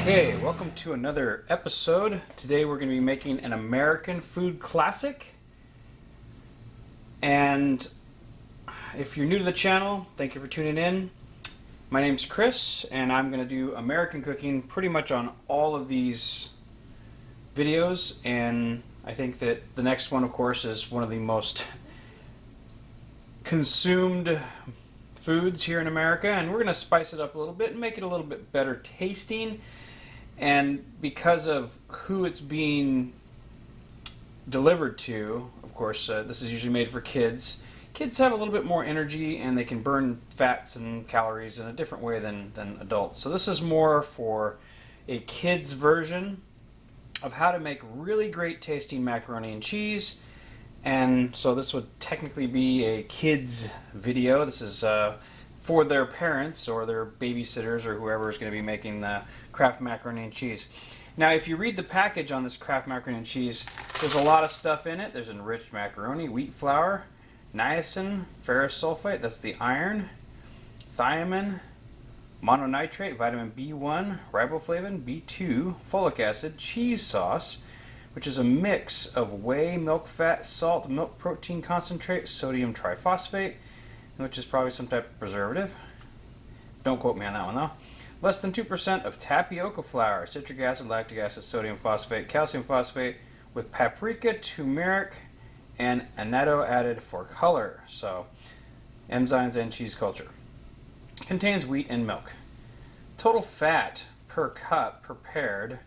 Okay, welcome to another episode. Today we're going to be making an American food classic. And if you're new to the channel, thank you for tuning in. My name's Chris, and I'm going to do American cooking pretty much on all of these videos. And I think that the next one, of course, is one of the most consumed foods here in America. And we're going to spice it up a little bit and make it a little bit better tasting. And because of who it's being delivered to, of course, this is usually made for kids. Kids have a little bit more energy and they can burn fats and calories in a different way than adults. So this is more for a kid's version of how to make really great tasting macaroni and cheese. And so this would technically be a kid's video. This is for their parents or their babysitters or whoever is going to be making the Kraft macaroni and cheese. Now, if you read the package on this Kraft macaroni and cheese, there's a lot of stuff in it. There's enriched macaroni, wheat flour, niacin, ferrous sulfate, that's the iron, thiamine, mononitrate, vitamin B1, riboflavin, B2, folic acid, cheese sauce, which is a mix of whey, milk fat, salt, milk protein concentrate, sodium triphosphate, which is probably some type of preservative. Don't quote me on that one though. Less than 2% of tapioca flour, citric acid, lactic acid, sodium phosphate, calcium phosphate, with paprika, turmeric, and annatto added for color. So, enzymes and cheese culture. Contains wheat and milk. Total fat per cup prepared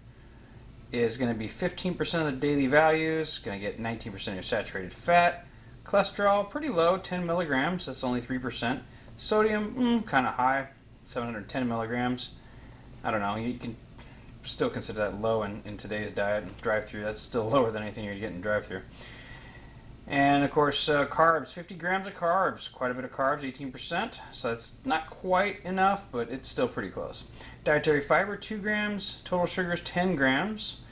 is going to be 15% of the daily values. Going to get 19% of your saturated fat. Cholesterol, pretty low, 10 milligrams. That's only 3%. Sodium, kind of high, 710 milligrams. I don't know. You can still consider that low in today's diet. Drive-through, that's still lower than anything you're getting in drive-through. And of course, carbs, 50 grams of carbs. Quite a bit of carbs, 18%. So that's not quite enough, but it's still pretty close. Dietary fiber, 2 grams. Total sugars, 10 grams.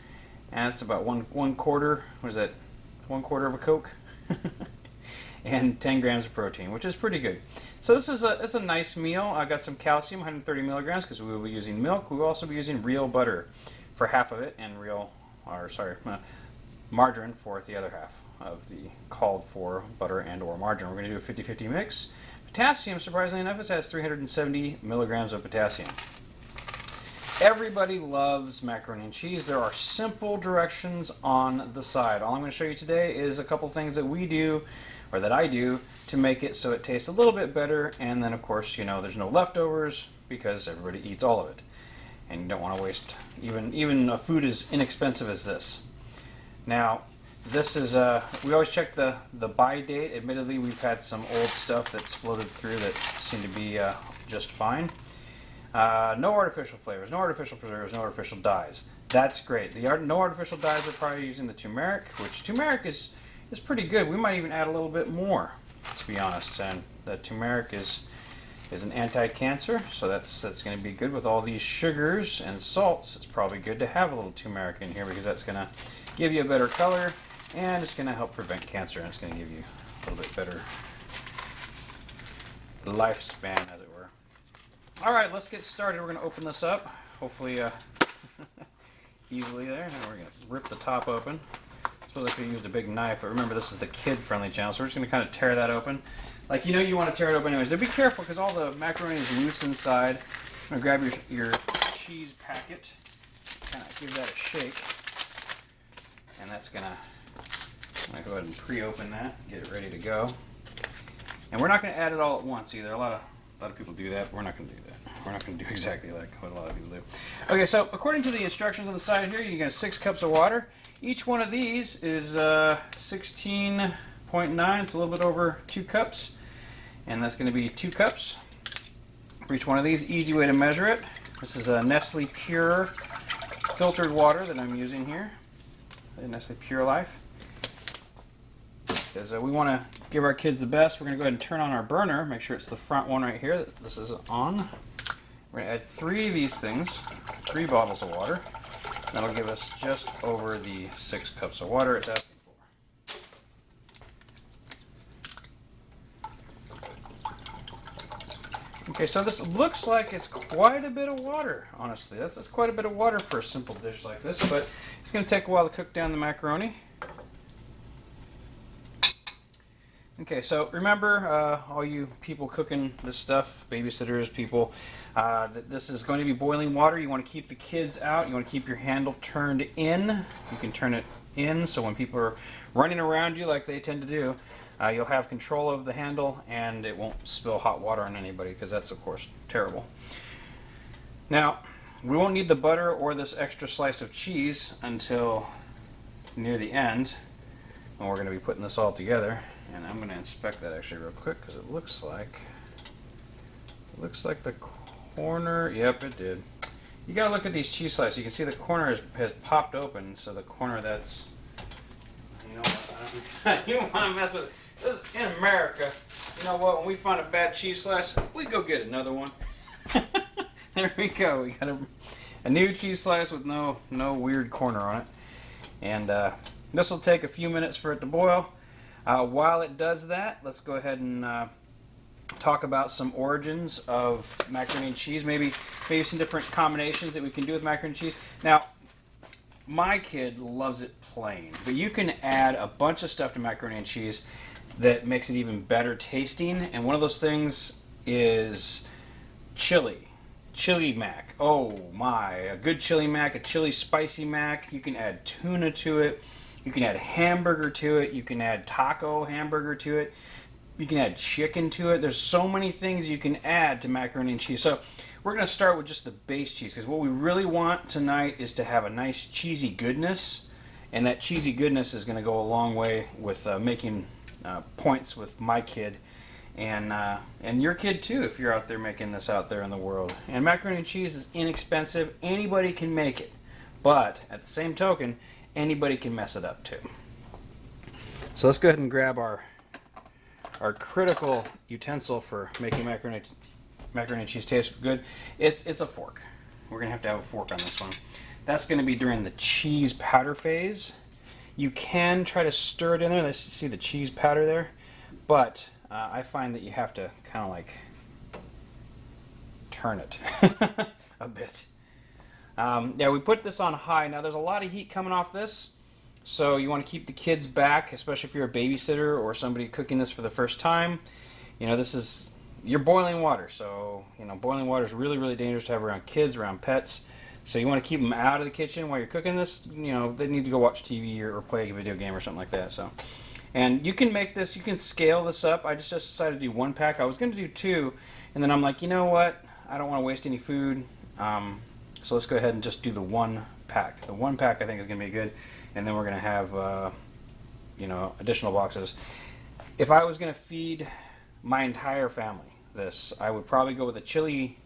And that's about one quarter. What is that? 1/4 of a Coke. And 10 grams of protein, which is pretty good. So this is a nice meal. I got some calcium, 130 milligrams, because we will be using milk. We will also be using real butter for half of it, and margarine for the other half of the called for butter and or margarine. We're going to do a 50-50 mix. Potassium, surprisingly enough, it has 370 milligrams of potassium. Everybody loves macaroni and cheese. There are simple directions on the side. All I'm going to show you today is a couple things that we do, or that I do, to make it so it tastes a little bit better. And then, of course, you know, there's no leftovers because everybody eats all of it. And you don't want to waste even a food as inexpensive as this. Now, this is, we always check the buy date. Admittedly, we've had some old stuff that's floated through that seem to be just fine. No artificial flavors, no artificial preservatives, no artificial dyes. That's great. No artificial dyes, we're probably using the turmeric, which turmeric is pretty good. We might even add a little bit more, to be honest. And the turmeric is an anti-cancer, so that's going to be good with all these sugars and salts. It's probably good to have a little turmeric in here because that's going to give you a better color, and it's going to help prevent cancer, and it's going to give you a little bit better lifespan, as it were. All right, let's get started. We're going to open this up, hopefully easily there, and we're going to rip the top open. I suppose I could have used a big knife, but remember this is the kid-friendly channel, so we're just going to kind of tear that open. Like, you know you want to tear it open anyways. Now be careful because all the macaroni is loose inside. I'm going to grab your cheese packet, kind of give that a shake, and that's going to, I'm going to go ahead and pre-open that, get it ready to go. And we're not going to add it all at once either. A lot of people do that. We're not going to do that. We're not going to do exactly like what a lot of people do. Okay, so according to the instructions on the side here, you get 6 cups of water. Each one of these is 16.9. It's a little bit over 2 cups. And that's going to be 2 cups for each one of these. Easy way to measure it. This is a Nestle Pure filtered water that I'm using here. Nestle Pure Life. Because we want to give our kids the best. We're going to go ahead and turn on our burner. Make sure it's the front one right here. This is on. We're going to add 3 of these things, 3 bottles of water. That'll give us just over the 6 cups of water it's asking for. Okay, so this looks like it's quite a bit of water, honestly. That's quite a bit of water for a simple dish like this, but it's going to take a while to cook down the macaroni. Okay, so remember, all you people cooking this stuff, babysitters, people, that this is going to be boiling water. You want to keep the kids out. You want to keep your handle turned in. You can turn it in so when people are running around you like they tend to do, you'll have control of the handle and it won't spill hot water on anybody, because that's, of course, terrible. Now, we won't need the butter or this extra slice of cheese until near the end, and we're going to be putting this all together. And I'm going to inspect that actually real quick, because it looks like the corner, yep, it did. You got to look at these cheese slices. You can see the corner has popped open, so the corner that's, you know what, you want to mess with this in America. You know what, when we find a bad cheese slice, we go get another one. There we go. We got a new cheese slice with no weird corner on it. And this will take a few minutes for it to boil. While it does that, let's go ahead and talk about some origins of macaroni and cheese. Maybe some different combinations that we can do with macaroni and cheese. Now, my kid loves it plain, but you can add a bunch of stuff to macaroni and cheese that makes it even better tasting. And one of those things is chili mac. Oh my, a good chili mac, a chili spicy mac. You can add tuna to it. You can add hamburger to it. You can add taco hamburger to it. You can add chicken to it. There's so many things you can add to macaroni and cheese. So we're going to start with just the base cheese, because what we really want tonight is to have a nice cheesy goodness, and that cheesy goodness is going to go a long way with making points with my kid and your kid too, if you're out there making this out there in the world. And macaroni and cheese is inexpensive. Anybody can make it, but at the same token, anybody can mess it up too. So let's go ahead and grab our critical utensil for making macaroni and cheese taste good. It's a fork. We're gonna have to have a fork on this one. That's gonna be during the cheese powder phase. You can try to stir it in there. Let's see the cheese powder there, but I find that you have to kind of like turn it a bit. Yeah, we put this on high. Now there's a lot of heat coming off this, so you want to keep the kids back, especially if you're a babysitter or somebody cooking this for the first time. You know, you're boiling water, so you know boiling water is really, really dangerous to have around kids, around pets. So you want to keep them out of the kitchen while you're cooking this. You know, they need to go watch TV or play a video game or something like that. So, and you can make this, you can scale this up. I just decided to do 1 pack. I was going to do 2, and then I'm like, you know what? I don't want to waste any food. So let's go ahead and just do the 1 pack. The 1 pack I think is going to be good, and then we're going to have you know, additional boxes. If I was going to feed my entire family this, I would probably go with a chili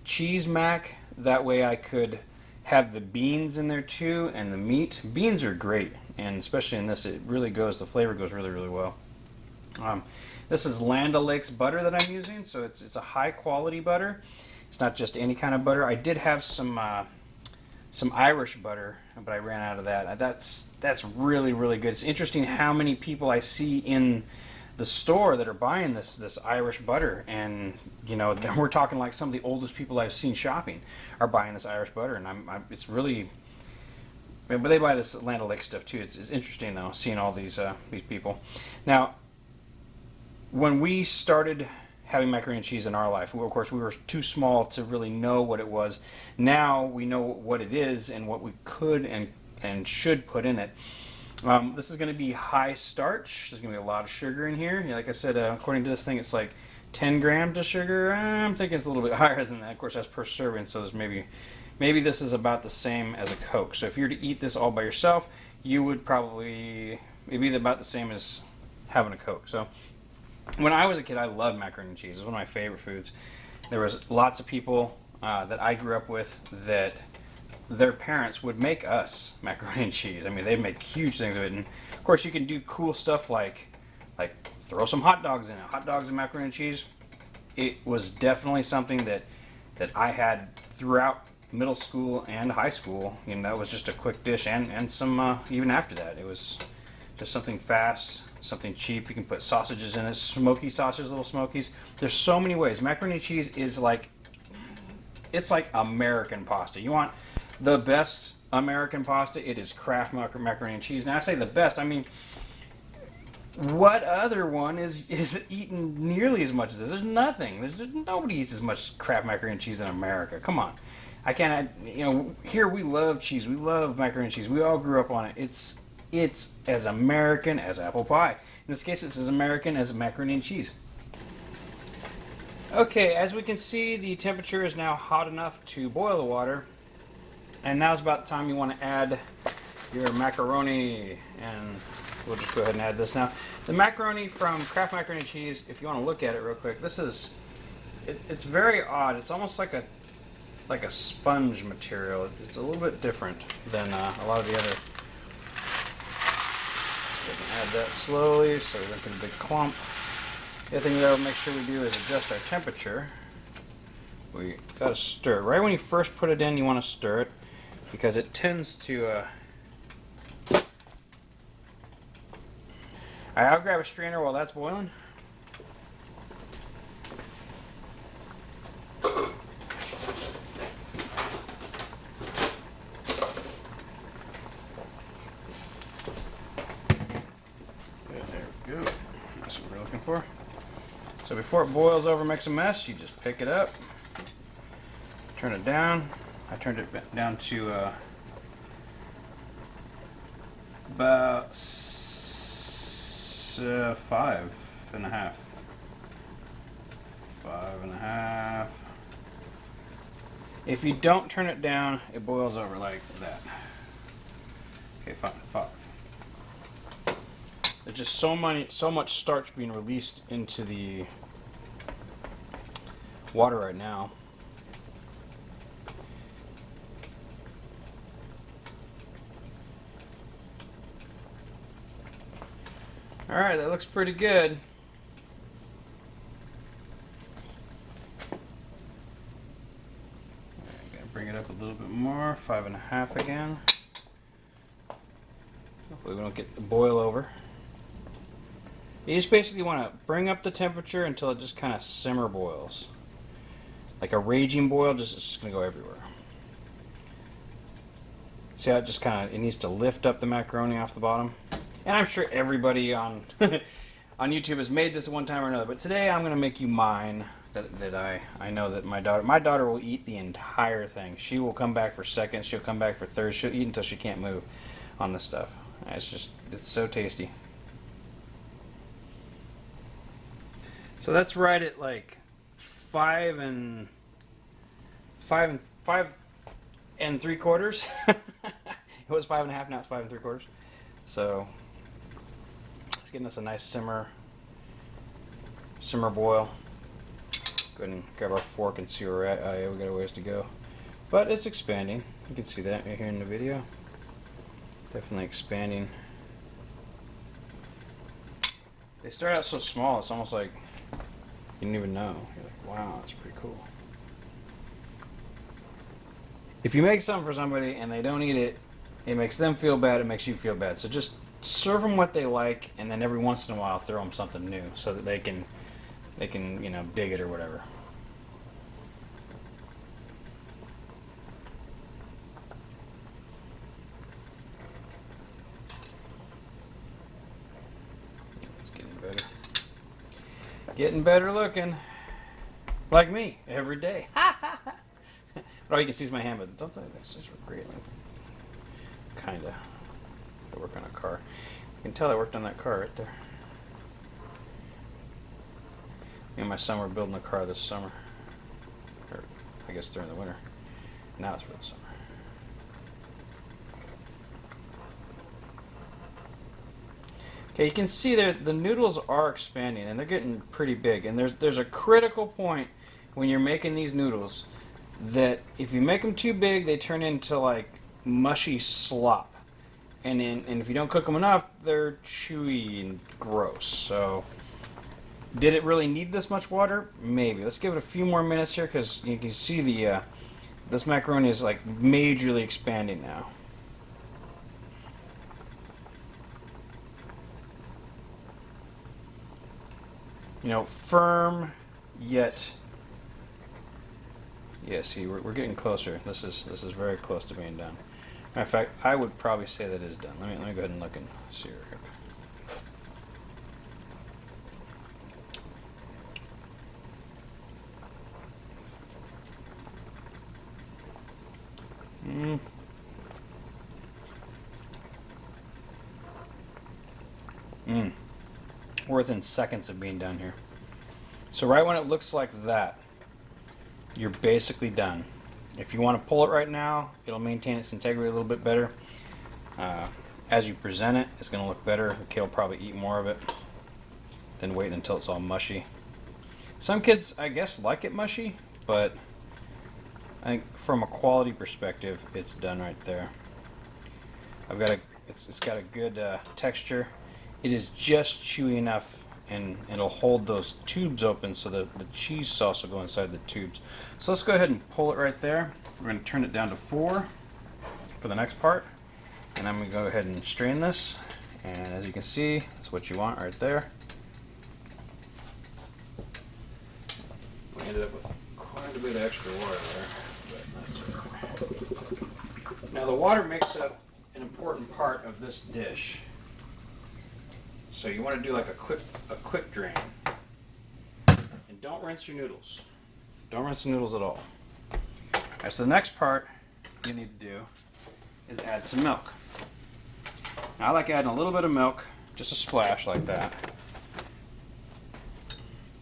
cheese mac. That way I could have the beans in there too, and the meat. Beans are great, and especially in this, it really goes, the flavor goes really, really well. This is Land O'Lakes butter that I'm using, so it's a high quality butter. It's not just any kind of butter. I did have some Irish butter, but I ran out of that. That's really, really good. It's interesting how many people I see in the store that are buying this Irish butter, and you know, we're talking like some of the oldest people I've seen shopping are buying this Irish butter, and it's really, but they buy this Land O'Lakes stuff too. It's interesting though, seeing all these people. Now, when we started having macaroni and cheese in our life, of course we were too small to really know what it was. Now we know what it is and what we could and should put in it. This is going to be high starch. There's going to be a lot of sugar in here. Like I said, according to this thing, it's like 10 grams of sugar. I'm thinking it's a little bit higher than that. Of course, that's per serving, so there's maybe this is about the same as a Coke. So if you were to eat this all by yourself, you would probably, it'd be about the same as having a Coke. So when I was a kid, I loved macaroni and cheese. It was one of my favorite foods. There was lots of people that I grew up with that their parents would make us macaroni and cheese. I mean, they'd make huge things of it. And of course, you can do cool stuff like throw some hot dogs in it. Hot dogs and macaroni and cheese. It was definitely something that I had throughout middle school and high school. You know, that was just a quick dish, and some even after that. It was just something fast, something cheap. You can put sausages in it, smoky sausages, little smokies. There's so many ways. Macaroni and cheese is like, it's like American pasta. You want the best American pasta, it is Kraft Mac macaroni and cheese. Now I say the best, I mean, what other one is eaten nearly as much as this? There's nothing. Nobody eats as much Kraft macaroni and cheese in America. Come on. I can't, here we love cheese. We love macaroni and cheese. We all grew up on it. It's as American as apple pie. In this case, it's as American as macaroni and cheese. Okay, as we can see, the temperature is now hot enough to boil the water. And now's about the time you want to add your macaroni. And we'll just go ahead and add this now. The macaroni from Kraft Macaroni and Cheese, if you want to look at it real quick, it's very odd. It's almost like a sponge material. It's a little bit different than a lot of the other. We can add that slowly so we don't get a big clump. The other thing that I'll make sure we do is adjust our temperature. We gotta stir it. Right when you first put it in, you want to stir it because it tends to. I'll grab a strainer while that's boiling. That's what we're looking for. So before it boils over, makes a mess, you just pick it up, turn it down. I turned it down to about 5.5. 5.5. If you don't turn it down, it boils over like that. Okay, fine, 5. There's just so much starch being released into the water right now. All right, that looks pretty good. I'm gonna bring it up a little bit more, 5.5 again. Hopefully we don't get the boil over. You just basically want to bring up the temperature until it just kind of simmer boils. Like a raging boil, it's just going to go everywhere. See how it just kind of, it needs to lift up the macaroni off the bottom? And I'm sure everybody on on YouTube has made this at one time or another, but today I'm going to make you mine that I know that my daughter will eat the entire thing. She will come back for seconds, she'll come back for thirds, she'll eat until she can't move on this stuff. It's so tasty. So that's right at like 5 and 3/4. It was 5.5, now it's 5 3/4. So it's getting us a nice simmer boil. Go ahead and grab our fork and see where we're at. Oh yeah, we got a ways to go, but it's expanding. You can see that right here in the video. Definitely expanding. They start out so small, it's almost like you didn't even know. You're like, wow, that's pretty cool. If you make something for somebody and they don't eat it, it makes them feel bad, it makes you feel bad. So just serve them what they like, and then every once in a while throw them something new so that they can dig it or whatever. It's getting better. Getting better looking. Like me, every day. But all you can see is my hand, but don't think this is great. Kinda. I work on a car. You can tell I worked on that car right there. Me and my son were building a car this summer. Or, I guess during the winter. Now it's for the summer. Okay, you can see there the noodles are expanding and they're getting pretty big. And there's a critical point when you're making these noodles that if you make them too big, they turn into like mushy slop. And if you don't cook them enough, they're chewy and gross. So, did it really need this much water? Maybe. Let's give it a few more minutes here because you can see the this macaroni is like majorly expanding now. firm yet. Yeah, see, we're getting closer. This is very close to being done. Matter of fact, I would probably say that is done. Let me go ahead and look and see real quick. We're within seconds of being done here. So right when it looks like that, you're basically done. If you want to pull it right now, it'll maintain its integrity a little bit better. As you present it, it's going to look better. The kid will probably eat more of it than wait until it's all mushy. Some kids, I guess, like it mushy, but I think from a quality perspective, it's done right there. It's got a good texture. It is just chewy enough, and it'll hold those tubes open so that the cheese sauce will go inside the tubes. So let's go ahead and pull it right there. We're going to turn it down to 4 for the next part, and I'm going to go ahead and strain this. And as you can see, that's what you want right there. We ended up with quite a bit of extra water there, but that's okay. Now the water makes up an important part of this dish. So you want to do like a quick drain. And don't rinse your noodles. Don't rinse the noodles at all. Alright, so the next part you need to do is add some milk. Now I like adding a little bit of milk, just a splash like that.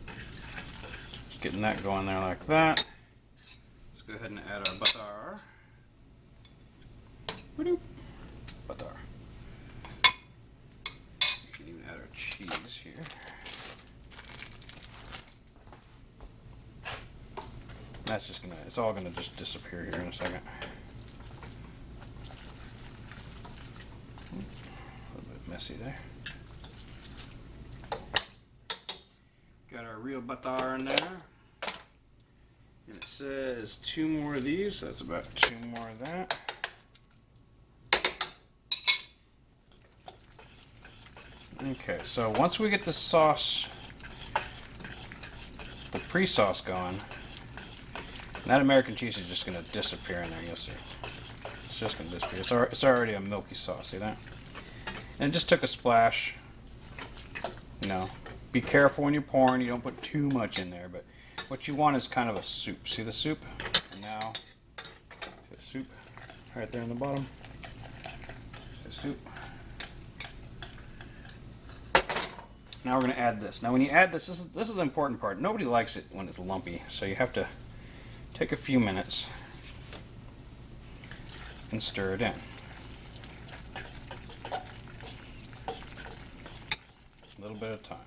Just getting that going there like that. Let's go ahead and add our butter. Butter. We can even add our cheese here. That's just gonna, it's all gonna just disappear here in a second. A little bit messy there. Got our real butter in there. And it says 2 more of these, so that's about 2 more of that. Okay, so once we get the sauce, the pre-sauce going, that American cheese is just going to disappear in there, you'll see. It's just going to disappear. It's already a milky sauce, see that? And it just took a splash. Be careful when you're pouring, you don't put too much in there, but what you want is kind of a soup. See the soup? And now, see the soup right there in the bottom? See the soup? Now we're going to add this. Now when you add this, this is the important part. Nobody likes it when it's lumpy, so you have to take a few minutes and stir it in. A little bit of time.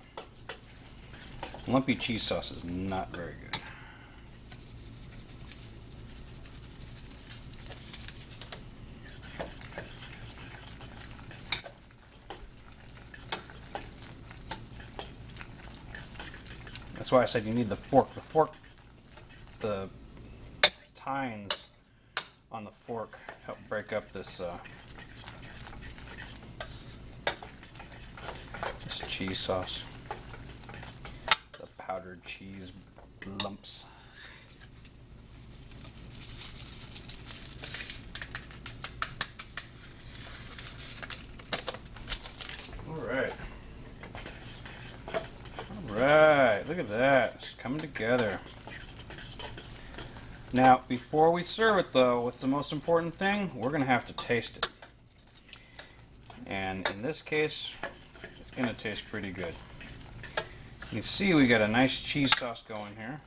Lumpy cheese sauce is not very good. That's why I said you need the fork. The fork, the tines on the fork help break up this this cheese sauce. The powdered cheese lumps. All right. Alright, look at that. It's coming together. Now, before we serve it though, what's the most important thing? We're going to have to taste it. And in this case, it's going to taste pretty good. You can see we got a nice cheese sauce going here.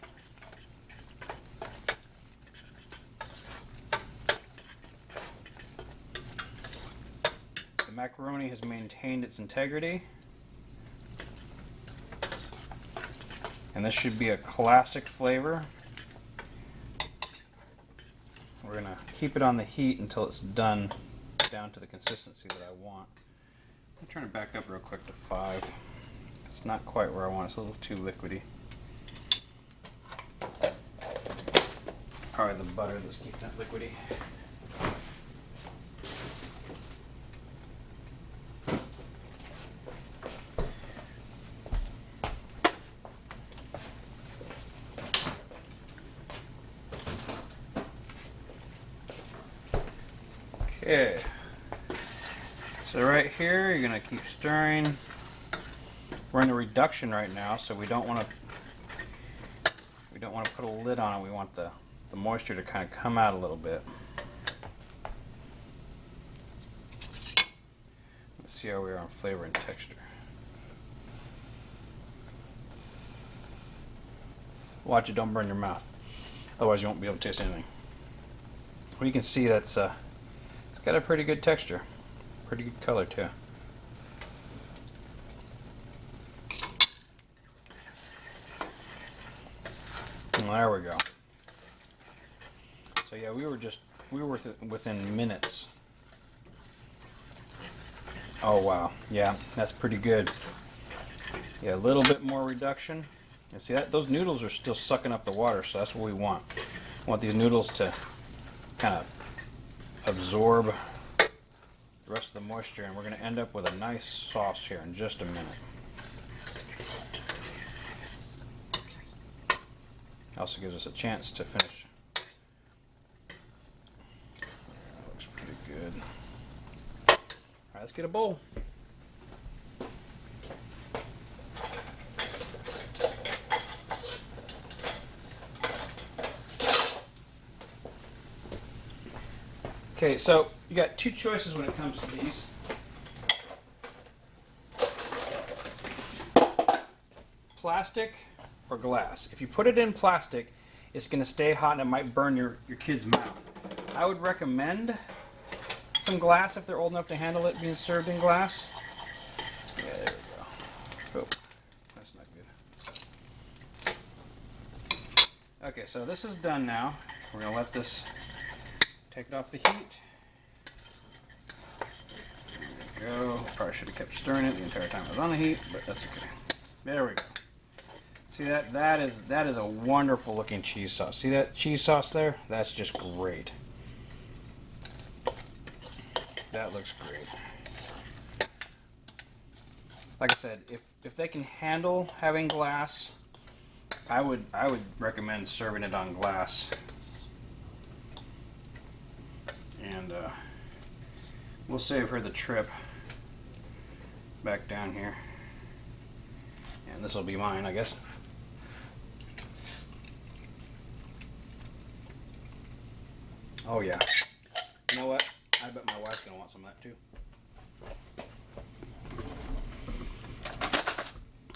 The macaroni has maintained its integrity. And this should be a classic flavor. We're going to keep it on the heat until it's done down to the consistency that I want. I'm turn it back up real quick to 5. It's not quite where I want it. It's a little too liquidy. Probably the butter that's keeping it liquidy. Okay. So right here, you're gonna keep stirring. We're in the reduction right now, so we don't want to put a lid on it. We want the moisture to kind of come out a little bit. Let's see how we are on flavor and texture. Watch it, don't burn your mouth. Otherwise you won't be able to taste anything. Well, you can see that's it's got a pretty good texture. Pretty good color too. And there we go. So yeah, we were within minutes. Oh wow, yeah, that's pretty good. Yeah, a little bit more reduction. And see that those noodles are still sucking up the water, so that's what we want. We want these noodles to kind of absorb the rest of the moisture, and we're going to end up with a nice sauce here in just a minute. Also gives us a chance to finish. Looks pretty good. All right, let's get a bowl. Okay, so you got two choices when it comes to these. Plastic or glass. If you put it in plastic, it's going to stay hot and it might burn your kid's mouth. I would recommend some glass if they're old enough to handle it being served in glass. Yeah, there we go. Oh, that's not good. Okay, so this is done now. We're going to let this take it off the heat. There we go. Probably should have kept stirring it the entire time it was on the heat, but that's okay. There we go. See that? That is a wonderful looking cheese sauce. See that cheese sauce there? That's just great. That looks great. Like I said, if they can handle having glass, I would recommend serving it on glass. And we'll save her the trip back down here. And this will be mine, I guess. Oh yeah. You know what? I bet my wife's gonna want some of that too.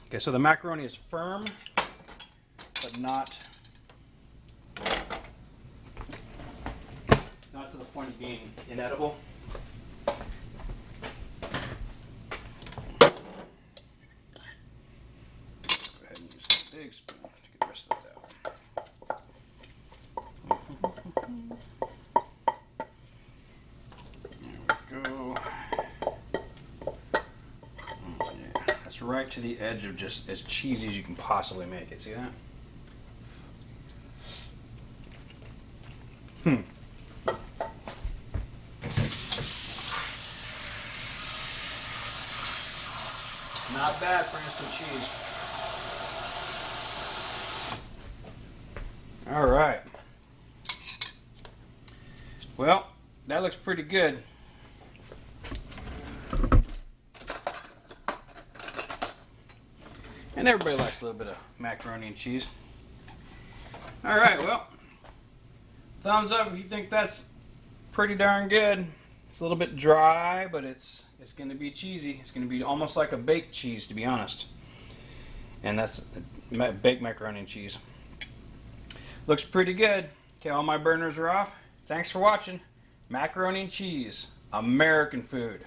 Okay, so the macaroni is firm, but not to the point of being inedible. Go ahead and use a big spoon to get the rest of that out. There we go. Oh, yeah. That's right to the edge of just as cheesy as you can possibly make it. See that? Not bad for instant cheese. All right. Well, that looks pretty good. And everybody likes a little bit of macaroni and cheese. All right, well, thumbs up if you think that's pretty darn good. It's a little bit dry, but it's going to be cheesy. It's going to be almost like a baked cheese, to be honest. And that's baked macaroni and cheese. Looks pretty good. Okay, all my burners are off. Thanks for watching. Macaroni and cheese, American food.